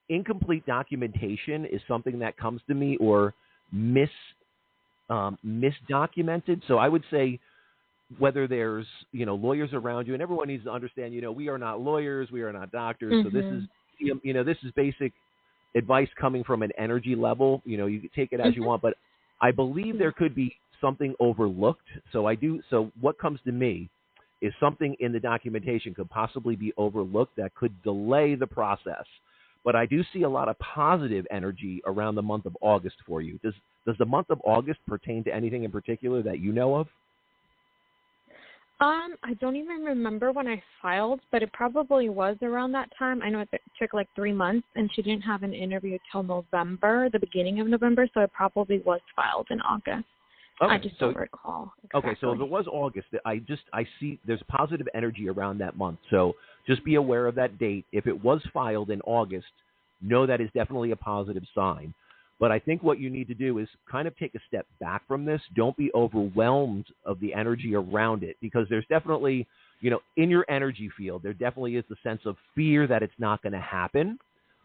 incomplete documentation is something that comes to me, or misdocumented. So I would say whether there's, lawyers around you, and everyone needs to understand, we are not lawyers, we are not doctors. So this is, this is basic advice coming from an energy level. You can take it as you want, but I believe there could be something overlooked. So what comes to me is something in the documentation could possibly be overlooked that could delay the process. But I do see a lot of positive energy around the month of August for you. Does the month of August pertain to anything in particular that you know of? I don't even remember when I filed, but it probably was around that time. I know it took like 3 months, and she didn't have an interview till November, the beginning of November, so it probably was filed in August. Okay, I just don't recall. Exactly. Okay, so if it was August, I see there's positive energy around that month. So just be aware of that date. If it was filed in August, know that is definitely a positive sign. But I think what you need to do is kind of take a step back from this. Don't be overwhelmed of the energy around it, because there's definitely, in your energy field, there definitely is the sense of fear that it's not going to happen.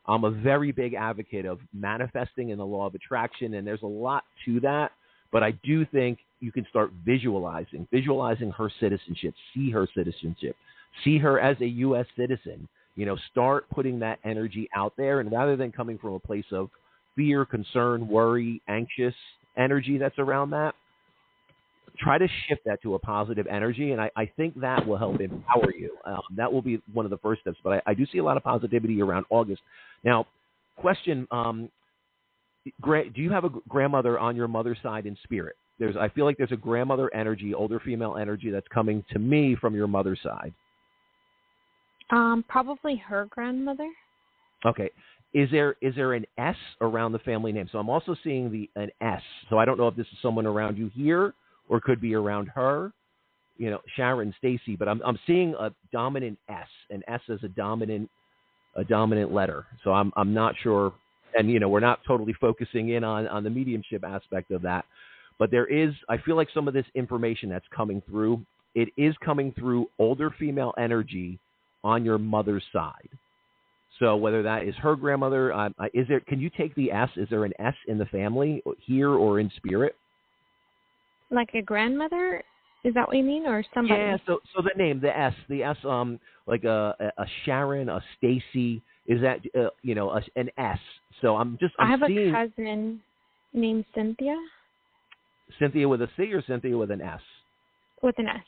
I'm a very big advocate of manifesting in the law of attraction, and there's a lot to that. But I do think you can start visualizing her citizenship, see her citizenship, see her as a U.S. citizen. Start putting that energy out there, and rather than coming from a place of fear, concern, worry, anxious energy that's around that, try to shift that to a positive energy, and I think that will help empower you. That will be one of the first steps, but I do see a lot of positivity around August. Now, question, do you have a grandmother on your mother's side in spirit? I feel like there's a grandmother energy, older female energy that's coming to me from your mother's side. Probably her grandmother. Okay. Is there an S around the family name? So I'm also seeing an S. So I don't know if this is someone around you here or could be around her, Sharon, Stacy. But I'm seeing a dominant S, an S as a dominant letter. So I'm not sure, and we're not totally focusing in on the mediumship aspect of that. But I feel like some of this information that's coming through, it is coming through older female energy on your mother's side. So whether that is her grandmother, can you take the S? Is there an S in the family here or in spirit? Like a grandmother? Is that what you mean, or somebody? Yeah. So the name, the S, like a Sharon, a Stacy. Is that an S? So I have a cousin named Cynthia. Cynthia with a C or Cynthia with an S? With an S.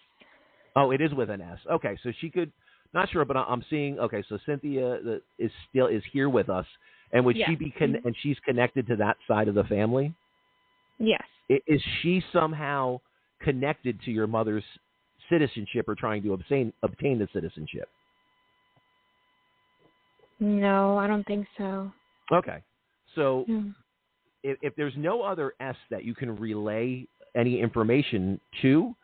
Oh, it is with an S. Okay, so she could. Not sure, but I'm seeing. Okay, so Cynthia is here with us, and would she be and she's connected to that side of the family? Yes. Is she somehow connected to your mother's citizenship or trying to obtain the citizenship? No, I don't think so. Okay, so if there's no other S that you can relay any information to,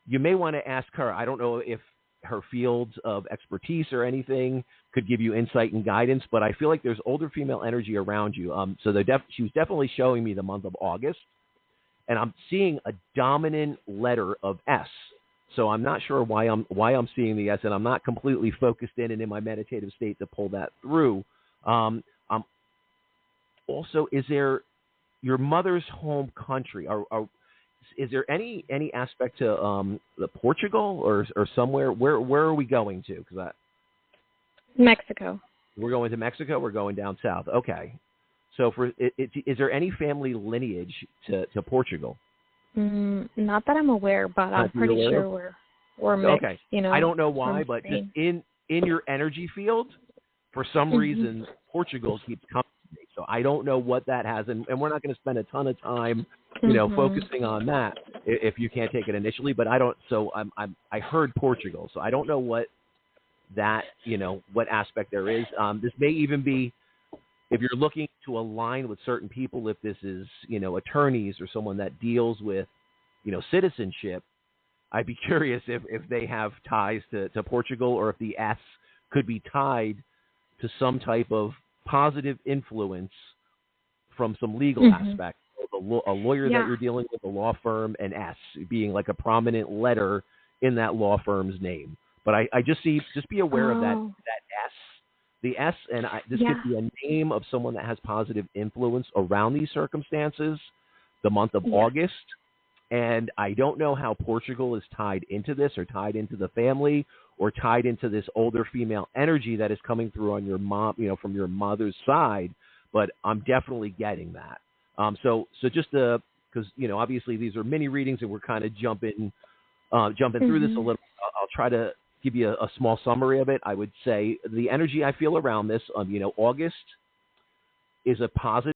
you may want to ask her. I don't know if her fields of expertise or anything could give you insight and guidance, but I feel like there's older female energy around you. So she was definitely showing me the month of August, and I'm seeing a dominant letter of S. So I'm not sure why I'm seeing the S, and I'm not completely focused in and in my meditative state to pull that through. Also, is there your mother's home country? Is there any aspect to the Portugal or somewhere? Where are we going to? Mexico. We're going to Mexico. We're going down south. Okay. So is there any family lineage to Portugal? Not that I'm aware, but I'm pretty sure we're mixed. Okay. I don't know why, but just in your energy field, for some reason, Portugal keeps coming to me. So I don't know what that has, and we're not going to spend a ton of time, focusing on that if you can't take it initially. But I don't. So I heard Portugal, so I don't know what that what aspect there is. This may even be if you're looking to align with certain people. If this is attorneys or someone that deals with citizenship, I'd be curious if they have ties to Portugal, or if the S could be tied to some type of positive influence from some legal aspect. A lawyer that you're dealing with, a law firm, and S being like a prominent letter in that law firm's name. But I just be aware of that S. The S, and this could be a name of someone that has positive influence around these circumstances, the month of August. And I don't know how Portugal is tied into this, or tied into the family, or tied into this older female energy that is coming through on your mom, from your mother's side. But I'm definitely getting that. So just to because obviously these are mini readings and we're kind of jumping through this a little. I'll try to give you a small summary of it. I would say the energy I feel around this, August is a positive